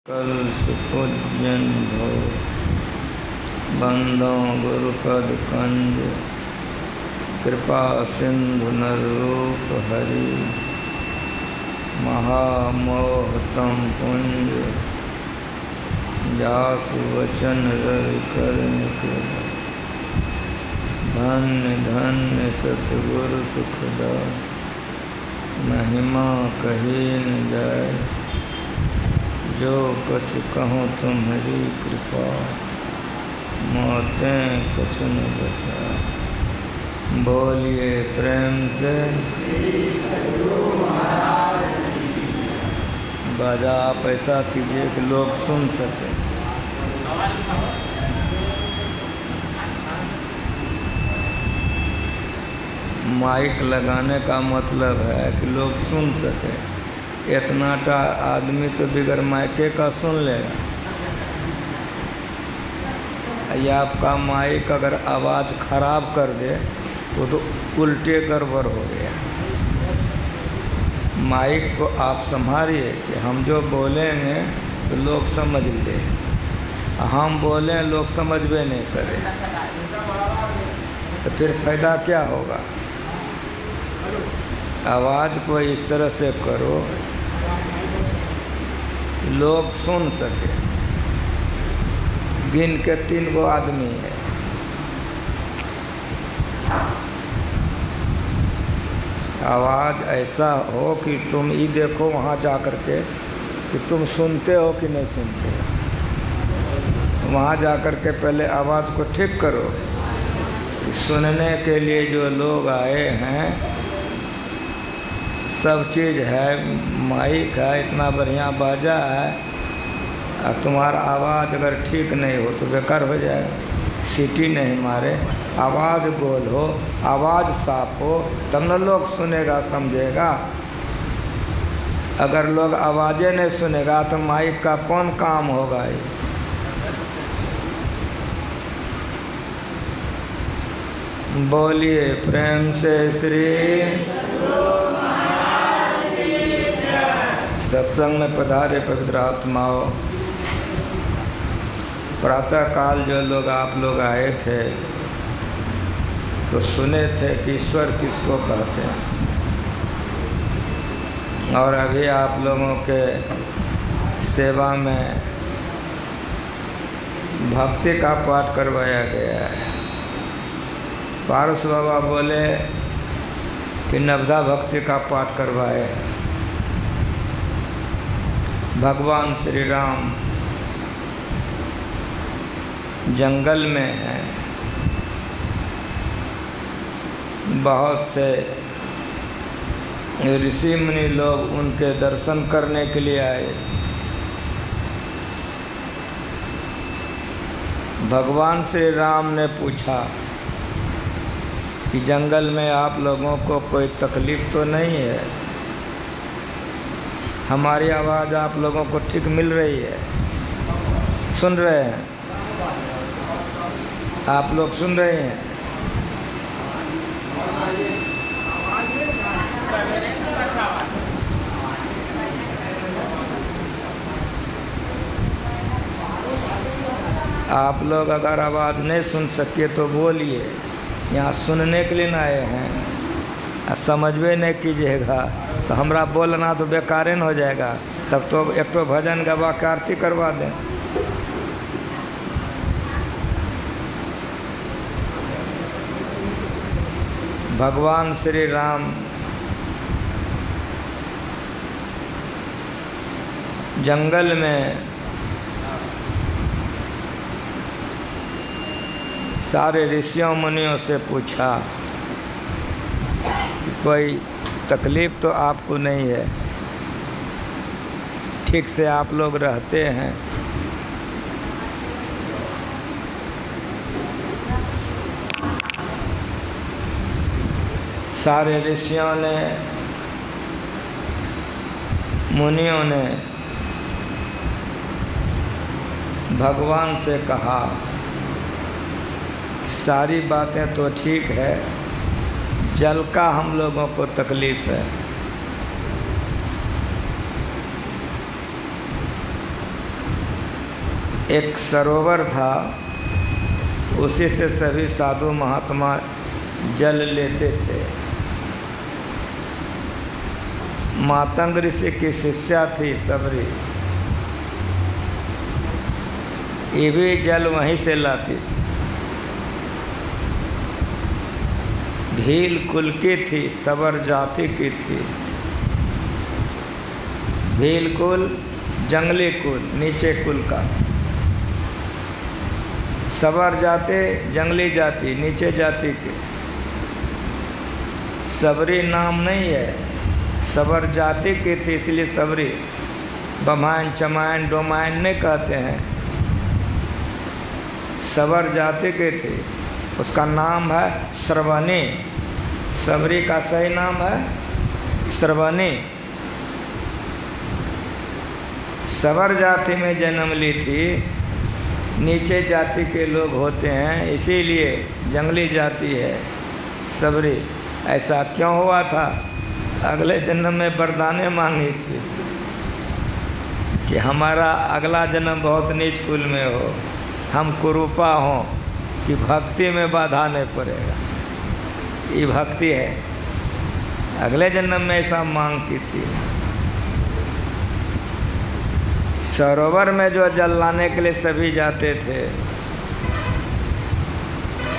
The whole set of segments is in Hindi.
कल सुपूज्यन भो बंदो गुरुपद कंज कृपा सिंधु नरूप हरि महामोहतम पुंज जासु वचन रवि कर निकल धन्य धन्य सतगुरु सुखदा महिमा कही न जाय जो कछु कहूँ तुम्हारी कृपा मोतें कछु न बसा। बोलिए प्रेम से बाजा आप ऐसा कीजिए कि लोग सुन सकें। माइक लगाने का मतलब है कि लोग सुन सकें। इतनाटा आदमी तो बिगर माइके का सुन लेगा। या आपका माइक अगर आवाज़ खराब कर दे तो उल्टे गड़बड़ हो गया। माइक को आप संभालिए कि हम जो बोलेंगे तो लोग समझ ले, हम बोलें लोग समझ भी नहीं करें तो फिर फायदा क्या होगा। आवाज़ को इस तरह से करो लोग सुन सके। गिन के 3 गो आदमी है, आवाज़ ऐसा हो कि तुम ये देखो वहाँ जा कर के कि तुम सुनते हो कि नहीं सुनते हो। वहाँ जा कर के पहले आवाज़ को ठीक करो कि सुनने के लिए जो लोग आए हैं सब चीज़ है, माइक है, इतना बढ़िया बाजा है, और तुम्हारा आवाज़ अगर ठीक नहीं हो तो बेकार हो जाए। सीटी नहीं मारे, आवाज़ गोल हो, आवाज़ साफ हो, तब न लोग सुनेगा समझेगा। अगर लोग आवाज़ें नहीं सुनेगा तो माइक का कौन काम होगा। बोलिए प्रेम से श्री सत्संग में पधारे पवित्र आत्माओं। प्रातः काल जो लोग आप लोग आए थे तो सुने थे कि ईश्वर किसको कहते हैं, और अभी आप लोगों के सेवा में भक्ति का पाठ करवाया गया है। पारस बाबा बोले कि नवदा भक्ति का पाठ करवाए। भगवान श्री राम जंगल में हैं, बहुत से ऋषि मुनि लोग उनके दर्शन करने के लिए आए। भगवान श्री राम ने पूछा कि जंगल में आप लोगों को कोई तकलीफ़ तो नहीं है, हमारी आवाज़ आप लोगों को ठीक मिल रही है, सुन रहे हैं, आप लोग सुन रहे हैं। आप लोग अगर आवाज़ नहीं सुन सके तो बोलिए, यहाँ सुनने के लिए ना आए हैं। समझ में नहीं कीजिएगा तो हमरा बोलना तो बेकार हो जाएगा। तब तो एक तो भजन गवा के आरती करवा दें। भगवान श्री राम जंगल में सारे ऋषियों मुनियों से पूछा कोई तकलीफ़ तो आपको नहीं है, ठीक से आप लोग रहते हैं। सारे ऋषियों ने मुनियों ने भगवान से कहा सारी बातें तो ठीक है, जल का हम लोगों को तकलीफ़ है। एक सरोवर था, उसी से सभी साधु महात्मा जल लेते थे। मातंग ऋषि की शिष्या थी सबरी, ये भी जल वहीं से लाती थी। भील कुल की थी, सबर जाति की थी। भील कुल जंगली कुल, नीचे कुल का। सबर जाते जंगली जाति, नीचे जाति के। सबरी नाम नहीं है, सबर जाति की थी इसलिए सबरी। बमायन चमायन डोमायन नहीं कहते हैं, सबर जाति के थे। उसका नाम है श्रवणी। सबरी का सही नाम है श्रवणी। सबर जाति में जन्म ली थी। नीचे जाति के लोग होते हैं, इसीलिए जंगली जाति है सबरी। ऐसा क्यों हुआ था? अगले जन्म में वरदानें मांगी थी कि हमारा अगला जन्म बहुत नीच कुल में हो, हम कुरूपा हों, कि भक्ति में बाधा नहीं पड़ेगा। ये भक्ति है। अगले जन्म में ऐसा मांग की थी। सरोवर में जो जल लाने के लिए सभी जाते थे,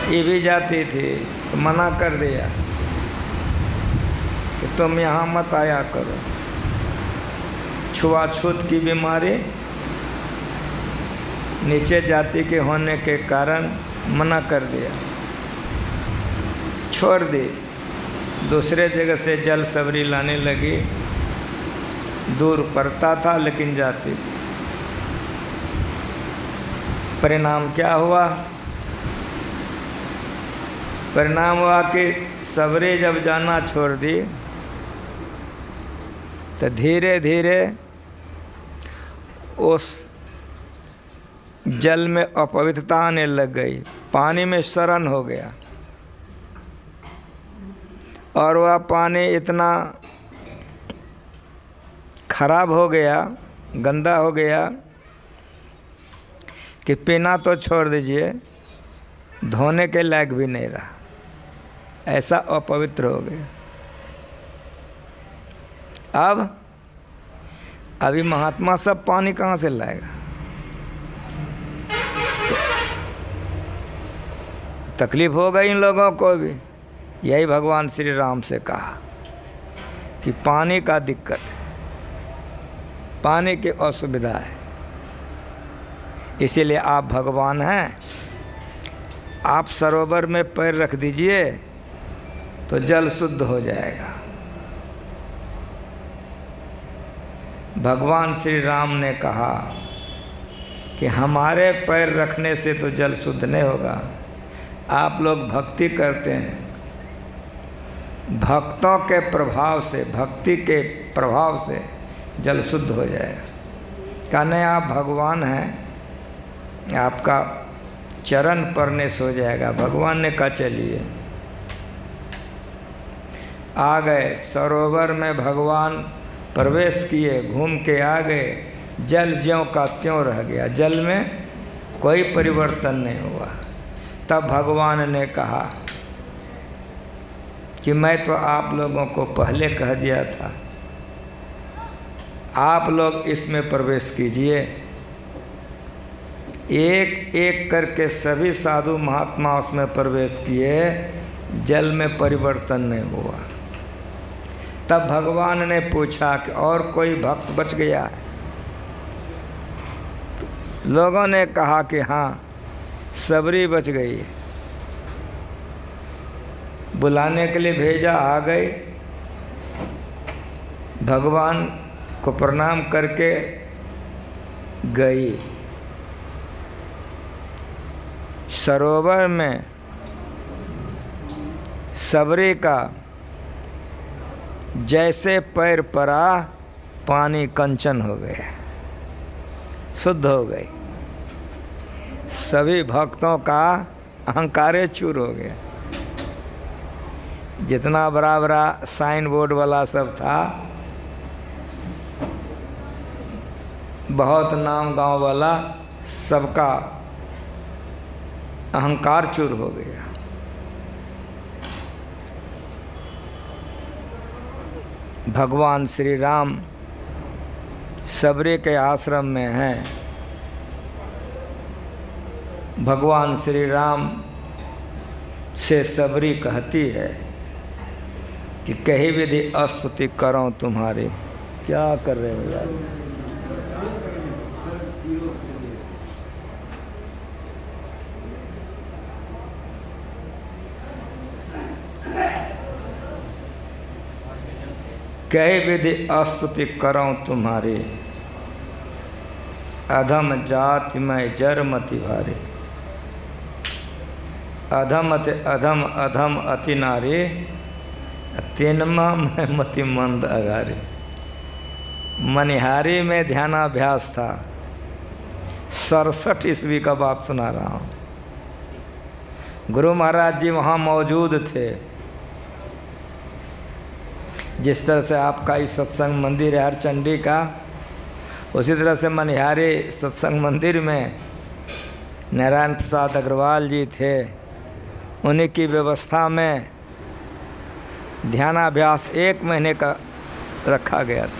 ये भी जाती थी, तो मना कर दिया कि तुम यहाँ मत आया करो। छुआछूत की बीमारी नीचे जाति के होने के कारण मना कर दिया, छोड़ दी। दूसरे जगह से जल सबरी लाने लगी। दूर पड़ता था लेकिन जाती थी। परिणाम क्या हुआ? परिणाम हुआ कि सबरी जब जाना छोड़ दी तो धीरे धीरे उस जल में अपवित्रता आने लग गई। पानी में शरण हो गया और वह पानी इतना खराब हो गया, गंदा हो गया कि पीना तो छोड़ दीजिए, धोने के लायक भी नहीं रहा। ऐसा अपवित्र हो गया। अभी महात्मा सब पानी कहाँ से लाएगा? तो तकलीफ हो गई इन लोगों को भी। यही भगवान श्री राम से कहा कि पानी का दिक्कत है, पानी की असुविधा है। इसीलिए आप भगवान हैं, आप सरोवर में पैर रख दीजिए तो जल शुद्ध हो जाएगा। भगवान श्री राम ने कहा कि हमारे पैर रखने से तो जल शुद्ध नहीं होगा। आप लोग भक्ति करते हैं, भक्तों के प्रभाव से, भक्ति के प्रभाव से जल शुद्ध हो जाएगा। कहने आप भगवान हैं, आपका चरण परने से हो जाएगा। भगवान ने कहा चलिए। आ गए सरोवर में, भगवान प्रवेश किए, घूम के आ गए। जल ज्यों का त्यों रह गया, जल में कोई परिवर्तन नहीं हुआ। तब भगवान ने कहा कि मैं तो आप लोगों को पहले कह दिया था, आप लोग इसमें प्रवेश कीजिए। एक एक करके सभी साधु महात्मा उसमें प्रवेश किए, जल में परिवर्तन नहीं हुआ। तब भगवान ने पूछा कि और कोई भक्त बच गया है? लोगों ने कहा कि हाँ, सबरी बच गई है। बुलाने के लिए भेजा, आ गए। भगवान को प्रणाम करके गई। सरोवर में सबरी का जैसे पैर पड़ा, पानी कंचन हो गया, शुद्ध हो गई। सभी भक्तों का अहंकारे चूर हो गया। जितना बड़ा बड़ा साइन बोर्ड वाला सब था, बहुत नाम गांव वाला, सबका अहंकार चूर हो गया। भगवान श्री राम सबरी के आश्रम में हैं। भगवान श्री राम से सबरी कहती है कि कही विधि स्तुति करो तुम्हारी। क्या कर रहे हो यार? कही विधि स्तुति करो तुम्हारी, अधम जाति में जर मति भारी। अधम अति अधम अधम अति नारी, तिनमा में मति मंद अगारी। मनिहारी में ध्यानाभ्यास था। 67 ईस्वी का बात सुना रहा हूँ। गुरु महाराज जी वहाँ मौजूद थे। जिस तरह से आपका इस सत्संग मंदिर है हरचंडी का, उसी तरह से मनिहारी सत्संग मंदिर में नारायण प्रसाद अग्रवाल जी थे। उन्हीं की व्यवस्था में ध्यानाभ्यास 1 महीने का रखा गया था।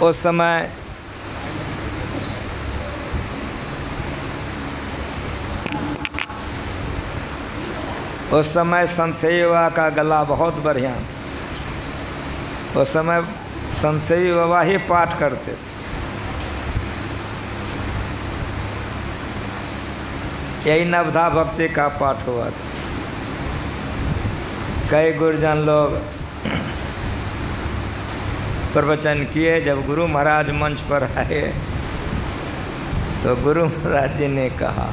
उस समय संशयी बाबा का गला बहुत बढ़िया था। उस समय संशयी बाबा ही पाठ करते थे। यही नवधा भक्ति का पाठ हुआ था। कई गुरुजन लोग प्रवचन किए। जब गुरु महाराज मंच पर आए तो गुरु महाराज जी ने कहा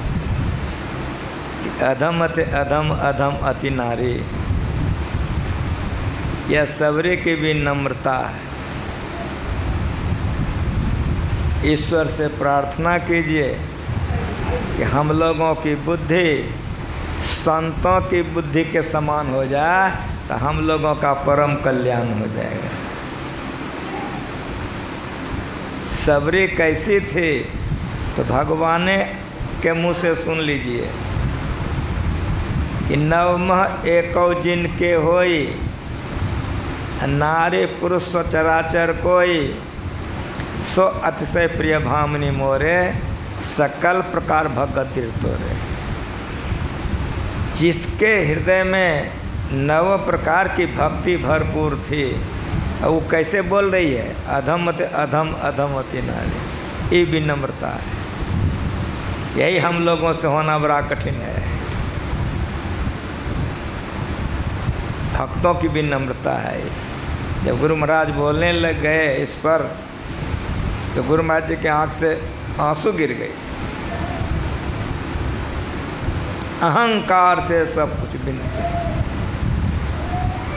कि अधम अति अधम अधम अति नारी। यह सबरी की भी नम्रता है। ईश्वर से प्रार्थना कीजिए कि हम लोगों की बुद्धि संतों की बुद्धि के समान हो जाए तो हम लोगों का परम कल्याण हो जाएगा। सबरी कैसी थी तो भगवान के मुँह से सुन लीजिए कि नवमः एको जिनके होई, नारी पुरुष सचराचर कोई, सो अतिशय प्रिय भामिनी मोरे, सकल प्रकार भगत तीर्थोरे। जिसके हृदय में 9 प्रकार की भक्ति भरपूर थी, और वो कैसे बोल रही है? अधम अति अधम अधम अति नारी। ये विनम्रता है। यही हम लोगों से होना बड़ा कठिन है। भक्तों की विनम्रता है। जब गुरु महाराज बोलने लग गए इस पर, तो गुरु महाराज जी के आँख से आंसू गिर गए। अहंकार से सब कुछ बिन से।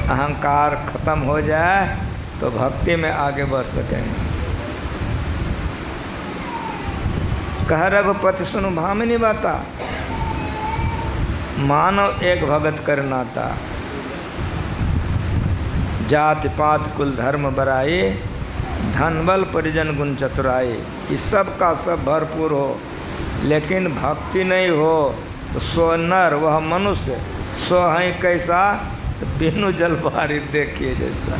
अहंकार खत्म हो जाए तो भक्ति में आगे बढ़ सकेंगे। कह रघुपति सुनु भामिनी बाता, मानव एक भगत कर नाता। जाति पात कुल धर्म बराई, धन बल परिजन गुण चतुराई। इस सब का सब भरपूर हो, लेकिन भक्ति नहीं हो तो सो नर वह मनुष्य, सो है कैसा तो बिनु जल बारिश देखिए जैसा।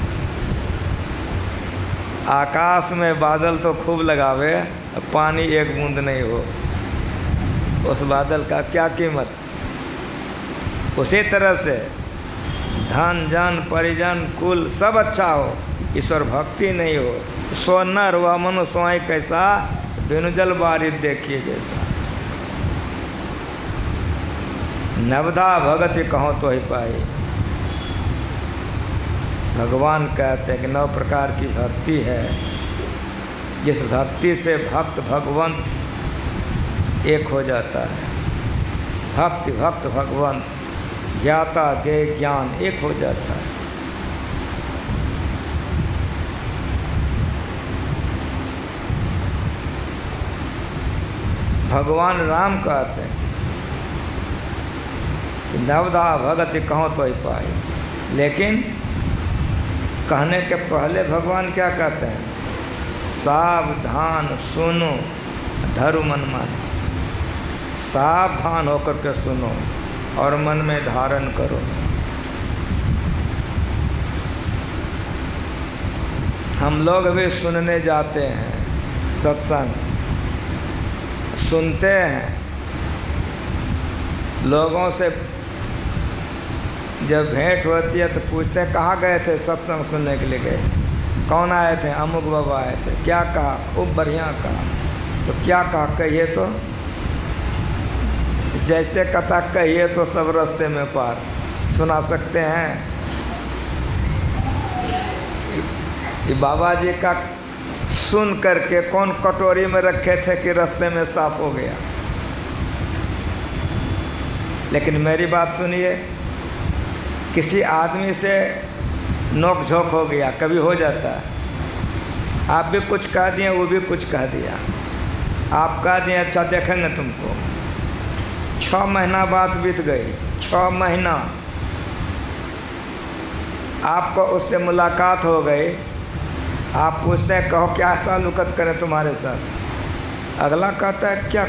आकाश में बादल तो खूब लगावे, पानी एक बूंद नहीं हो, उस बादल का क्या कीमत। उसी तरह से धन जन परिजन कुल सब अच्छा हो, ईश्वर भक्ति नहीं हो तो सो नर वह मनुष्य है कैसा, बिनु जल बारिश देखिए जैसा। नवधा भगति कहो तो ही पाई। भगवान कहते हैं कि 9 प्रकार की भक्ति है। जिस भक्ति से भक्त भगवंत एक हो जाता है। भक्ति भक्त भगवंत, ज्ञाता ज्ञेय ज्ञान एक हो जाता है। भगवान राम कहते हैं कि नवधा भगति कहो तो ही पाए, लेकिन कहने के पहले भगवान क्या कहते हैं? सावधान सुनो धरु मन माने, सावधान होकर के सुनो और मन में धारण करो। हम लोग भी सुनने जाते हैं, सत्संग सुनते हैं, लोगों से जब भेंट होती है तो पूछते हैं कहाँ गए थे, सत्संग सुनने के लिए गए। कौन आए थे? अमुक बाबा आए थे। क्या कहा? खूब बढ़िया कहा। तो क्या कहा? कहिए तो। जैसे कथा कहिए तो सब रास्ते में पार सुना सकते हैं। ये बाबा जी का सुन करके कौन कटोरी में रखे थे कि रास्ते में साफ हो गया। लेकिन मेरी बात सुनिए, किसी आदमी से नोक झोंक हो गया, कभी हो जाता है। आप भी कुछ कह दिए, वो भी कुछ कह दिया। आप कह दिए अच्छा देखेंगे तुमको। 6 महीना बात बीत गई, 6 महीना आपको उससे मुलाकात हो गई। आप पूछते हैं कहो क्या सालुकत करें तुम्हारे साथ। अगला कहता है क्या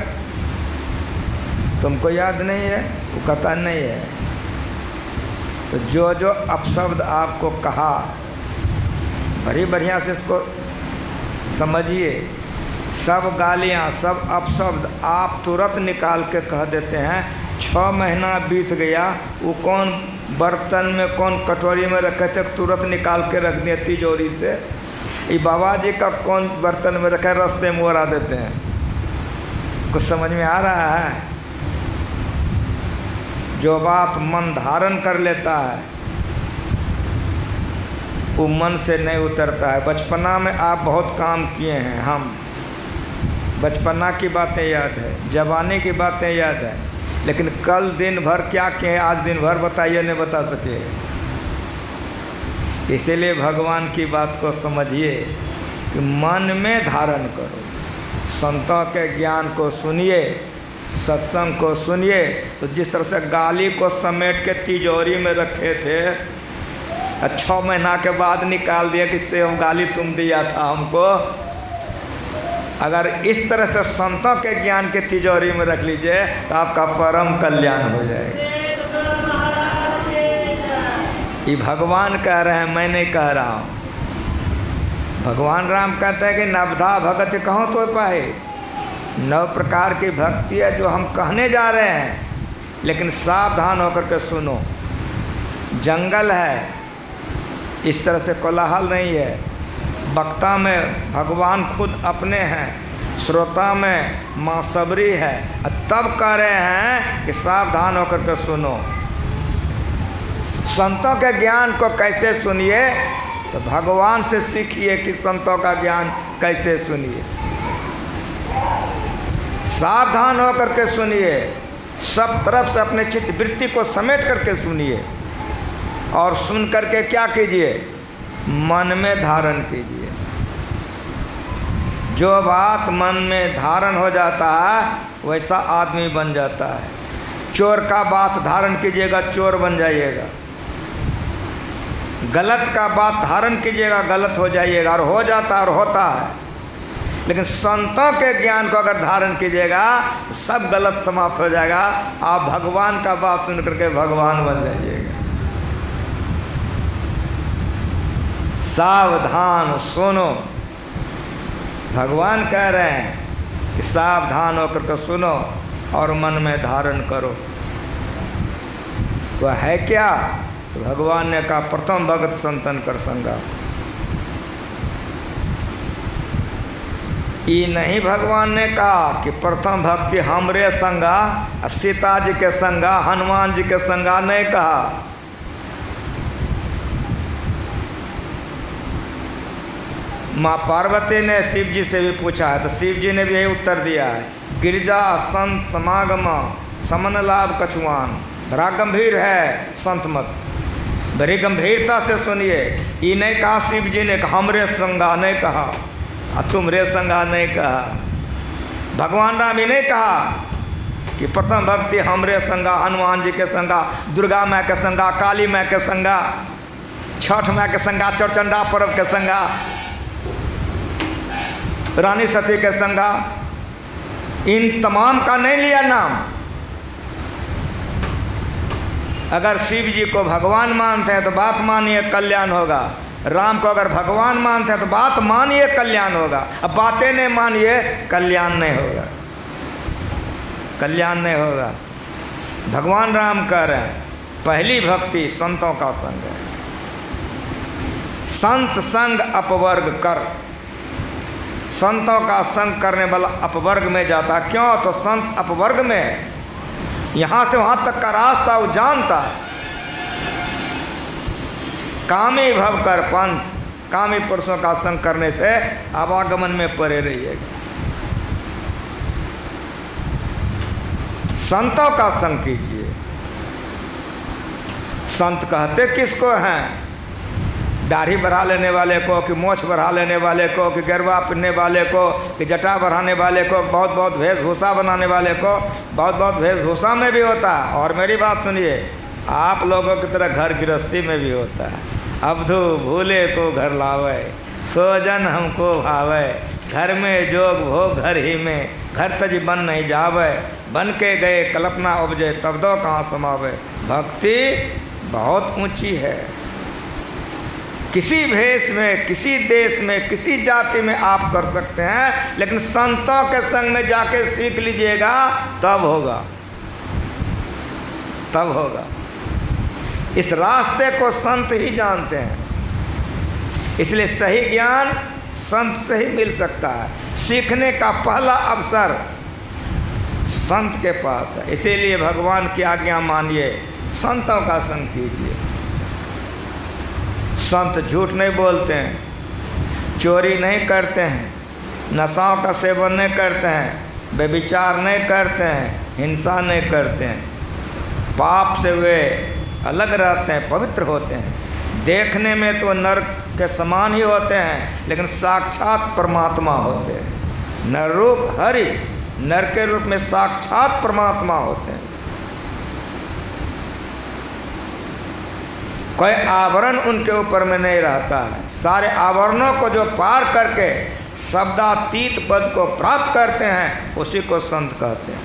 तुमको याद नहीं है? वो कहता नहीं है। तो जो जो अपशब्द आपको कहा, बड़ी बढ़िया से इसको समझिए। सब गालियाँ, सब अपशब्द आप तुरंत निकाल के कह देते हैं। 6 महीना बीत गया, वो कौन बर्तन में कौन कटोरी में रखे थे तुरंत निकाल के रख दिए तिजोरी से। ये बाबा जी का कौन बर्तन में रखे रास्ते में उड़ा देते हैं। कुछ समझ में आ रहा है? जो बात मन धारण कर लेता है वो मन से नहीं उतरता है। बचपना में आप बहुत काम किए हैं, हम बचपना की बातें याद है, जवानी की बातें याद है, लेकिन कल दिन भर क्या किए आज दिन भर बताइए, नहीं बता सके। इसीलिए भगवान की बात को समझिए कि मन में धारण करो। संतों के ज्ञान को सुनिए, सत्संग को सुनिए। तो जिस तरह से गाली को समेट के तिजोरी में रखे थे, 6 महीना के बाद निकाल दिया कि से हम गाली तुम दिया था हमको। अगर इस तरह से संतों के ज्ञान के तिजोरी में रख लीजिए तो आपका परम कल्याण हो जाएगा। ये भगवान कह रहे हैं, मैं नहीं कह रहा हूँ। भगवान राम कहते हैं कि नवधा भगत कहो तो पाए। 9 प्रकार की भक्ति है जो हम कहने जा रहे हैं, लेकिन सावधान होकर के सुनो। जंगल है, इस तरह से कोलाहल नहीं है। वक्ता में भगवान खुद अपने हैं, श्रोता में माँ सबरी है। तब कह रहे हैं कि सावधान होकर के सुनो। संतों के ज्ञान को कैसे सुनिए? तो भगवान से सीखिए कि संतों का ज्ञान कैसे सुनिए। सावधान होकर के सुनिए, सब तरफ से अपने चित्त वृत्ति को समेट करके सुनिए। और सुन करके क्या कीजिए? मन में धारण कीजिए। जो बात मन में धारण हो जाता है वैसा आदमी बन जाता है। चोर का बात धारण कीजिएगा, चोर बन जाइएगा। गलत का बात धारण कीजिएगा, गलत हो जाइएगा। और हो जाता और होता है। लेकिन संतों के ज्ञान को अगर धारण कीजिएगा तो सब गलत समाप्त हो जाएगा। आप भगवान का बात सुन करके भगवान बन जाइएगा। सावधान सुनो। भगवान कह रहे हैं कि सावधान होकर के सुनो और मन में धारण करो। वह है क्या? तो भगवान ने कहा प्रथम भगत संतन कर संगा। ये नहीं भगवान ने कहा कि प्रथम भक्ति हमरे संगा, सीता जी के संगा, हनुमान जी के संगा, नहीं कहा। माँ पार्वती ने शिव जी से भी पूछा है तो शिव जी ने भी यही उत्तर दिया है। गिरजा संत समागम समन लाभ कछुआन। बड़ा गंभीर है संत मत, बड़ी गंभीरता से सुनिए। ये नहीं कहा शिव जी ने हमरे संगा, नहीं कहा तुमरे संगा, नहीं कहा। भगवान राम ही नहीं कहा कि प्रथम भक्ति हमरे संगा, हनुमान जी के संगा, दुर्गा माँ के संगा, काली माँ के संगा, छठ माँ के संगा, चौचंडा पर्व के संगा। रानी सती के संगा, इन तमाम का नहीं लिया नाम। अगर शिव जी को भगवान मानते हैं तो बात मानिए कल्याण होगा, राम को अगर भगवान मानते हैं तो बात मानिए कल्याण होगा। अब बातें नहीं मानिए कल्याण नहीं होगा, कल्याण नहीं होगा। भगवान राम कह रहे हैं पहली भक्ति संतों का संग है। संत संग अपवर्ग कर, संतों का संग करने वाला अपवर्ग में जाता। क्यों? तो संत अपवर्ग में है, यहाँ से वहाँ तक का रास्ता वो जानता है। कामी भव कर पंथ, कामी पुरुषों का संग करने से आवागमन में पड़े रहिएगा। संतों का संग कीजिए। संत कहते किसको हैं? दाढ़ी बढ़ा लेने वाले को, कि मोछ बढ़ा लेने वाले को, कि गरबा पहनने वाले को, कि जटा बढ़ाने वाले को, बहुत बहुत वेशभूषा बनाने वाले को। बहुत बहुत वेशभूषा में भी होता है। और मेरी बात सुनिए, आप लोगों की तरह घर गृहस्थी में भी होता है। अबधू भूले को घर लावे, सोजन हमको भावे, घर में जोग भोग घर ही में, घर तज बन नहीं जावे, बन के गए कल्पना उपजे तब दो कहाँ समावे। भक्ति बहुत ऊंची है। किसी भेष में, किसी देश में, किसी जाति में आप कर सकते हैं, लेकिन संतों के संग में जाके सीख लीजिएगा, तब होगा, तब होगा। इस रास्ते को संत ही जानते हैं, इसलिए सही ज्ञान संत से ही मिल सकता है। सीखने का पहला अवसर संत के पास है। इसीलिए भगवान की आज्ञा मानिए, संतों का संग कीजिए। संत झूठ नहीं बोलते हैं, चोरी नहीं करते हैं, नशाओं का सेवन नहीं करते हैं, व्यभिचार नहीं करते हैं, हिंसा नहीं करते हैं। पाप से वे अलग रहते हैं, पवित्र होते हैं। देखने में तो नर के समान ही होते हैं, लेकिन साक्षात परमात्मा होते हैं। नर रूप हरि, नर के रूप में साक्षात परमात्मा होते हैं। कोई आवरण उनके ऊपर में नहीं रहता है। सारे आवरणों को जो पार करके शब्दातीत पद को प्राप्त करते हैं, उसी को संत कहते हैं।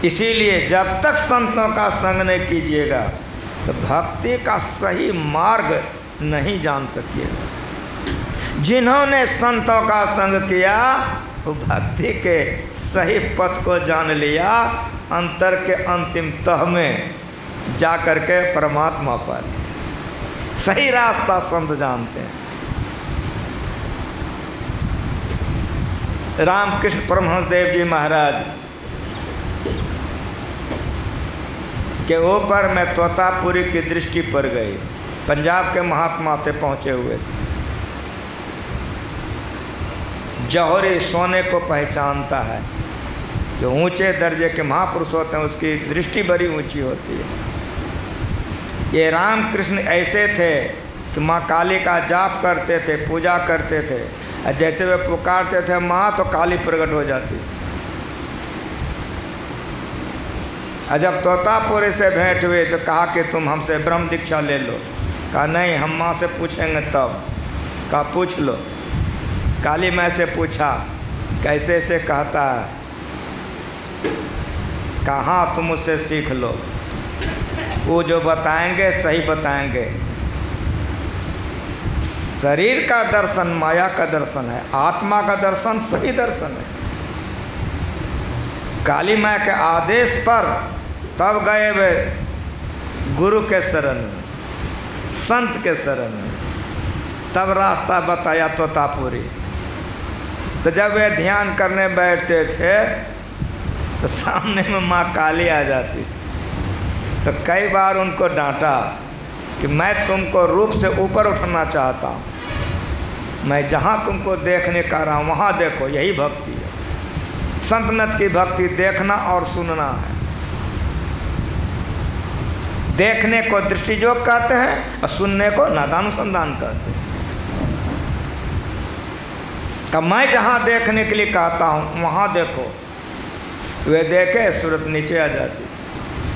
इसीलिए जब तक संतों का संग नहीं कीजिएगा तो भक्ति का सही मार्ग नहीं जान सकिएगा। जिन्होंने संतों का संग किया वो भक्ति के सही पथ को जान लिया, अंतर के अंतिम तह में जा कर के परमात्मा पर सही रास्ता संत जानते हैं। रामकृष्ण परमहंस देव जी महाराज के ऊपर में तोतापुरी की दृष्टि पड़ गई। पंजाब के महात्मा थे, पहुँचे हुए थे। जौहरी सोने को पहचानता है, जो ऊंचे दर्जे के महापुरुष होते हैं उसकी दृष्टि बड़ी ऊंची होती है। ये रामकृष्ण ऐसे थे कि माँ काली का जाप करते थे, पूजा करते थे, और जैसे वे पुकारते थे माँ तो काली प्रकट हो जाती। और जब तोतापुरी से भेंट हुई तो कहा कि तुम हमसे ब्रह्म दीक्षा ले लो। कहा नहीं, हम माँ से पूछेंगे तब। कहा पूछ लो। काली माँ से पूछा कैसे से कहता है, कहाँ तुम उससे सीख लो, वो जो बताएंगे सही बताएंगे। शरीर का दर्शन माया का दर्शन है, आत्मा का दर्शन सही दर्शन है। काली माँ के आदेश पर तब गए वे गुरु के शरण में, संत के शरण में, तब रास्ता बताया तोतापुरी। तो जब वे ध्यान करने बैठते थे तो सामने में माँ काली आ जाती थी। तो कई बार उनको डांटा कि मैं तुमको रूप से ऊपर उठना चाहता हूँ, मैं जहाँ तुमको देखने का रहा हूँ वहाँ देखो, यही भक्ति है। संतनत की भक्ति देखना और सुनना है। देखने को दृष्टियोग कहते हैं और सुनने को नादानुसंधान कहते हैं। कि मैं जहाँ देखने के लिए कहता हूँ वहाँ देखो। वे देखे सूरत नीचे आ जाती।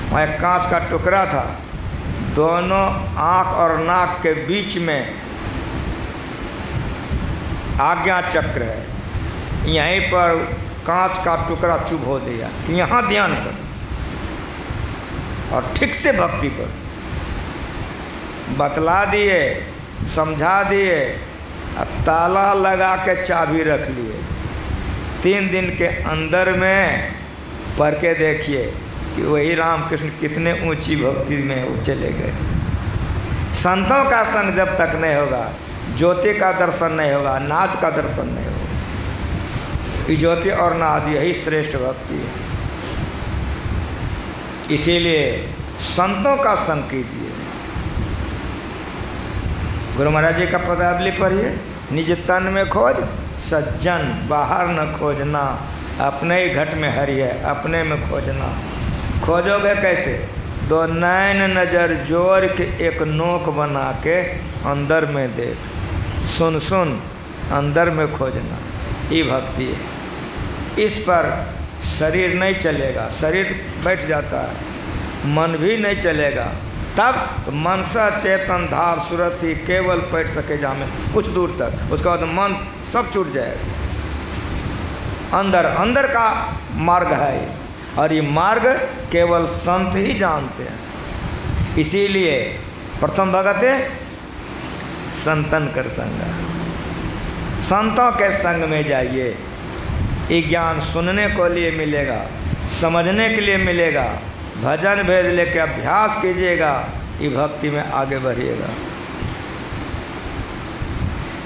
वहाँ एक कांच का टुकड़ा था, दोनों आँख और नाक के बीच में आज्ञा चक्र है, यहीं पर कांच का टुकड़ा चुभ हो दिया, यहाँ ध्यान कर और ठीक से भक्ति पर बतला दिए, समझा दिए, ताला लगा के चाबी रख लिए। 3 दिन के अंदर में पढ़ के देखिए कि वही रामकृष्ण कितने ऊंची भक्ति में वो चले गए। संतों का संग जब तक नहीं होगा, ज्योति का दर्शन नहीं होगा, नाद का दर्शन नहीं होगा। ज्योति और नाद यही श्रेष्ठ भक्ति है। इसीलिए संतों का संग कीजिए। गुरु महाराज जी का पदावली पढ़िए, निज तन में खोज सज्जन, बाहर न खोजना, अपने ही घट में हरि है, अपने में खोजना। खोजोगे कैसे? 2 नैन नजर जोड़ के एक नोक बना के अंदर में देख, सुन सुन अंदर में खोजना, ये भक्ति है। इस पर शरीर नहीं चलेगा, शरीर बैठ जाता है, मन भी नहीं चलेगा। तब तो मनसा चेतन धार सुरति केवल बैठ सके जामे कुछ दूर तक, उसके बाद मन सब छूट जाएगा। अंदर अंदर का मार्ग है ये, और ये मार्ग केवल संत ही जानते हैं। इसीलिए प्रथम भगते संतन कर संग, संतों के संग में जाइए। ये ज्ञान सुनने को लिए मिलेगा, समझने के लिए मिलेगा। भजन भेद लेके अभ्यास कीजिएगा, ये भक्ति में आगे बढ़िएगा।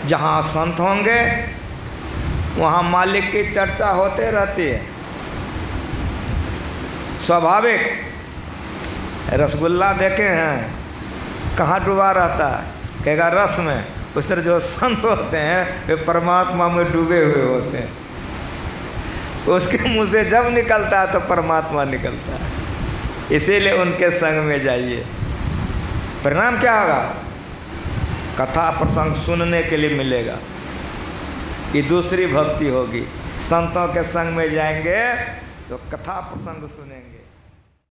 जहाँ संत होंगे वहाँ मालिक की चर्चा होते रहती है, स्वाभाविक। रसगुल्ला देखे हैं, कहाँ डूबा रहता है? कहेगा रस में। उस तरह जो संत होते हैं वे परमात्मा में डूबे हुए होते हैं। उसके मुंह से जब निकलता है तो परमात्मा निकलता है। इसीलिए उनके संग में जाइए। परिणाम क्या होगा? कथा प्रसंग सुनने के लिए मिलेगा, ये दूसरी भक्ति होगी। संतों के संग में जाएंगे तो कथा प्रसंग सुनेंगे।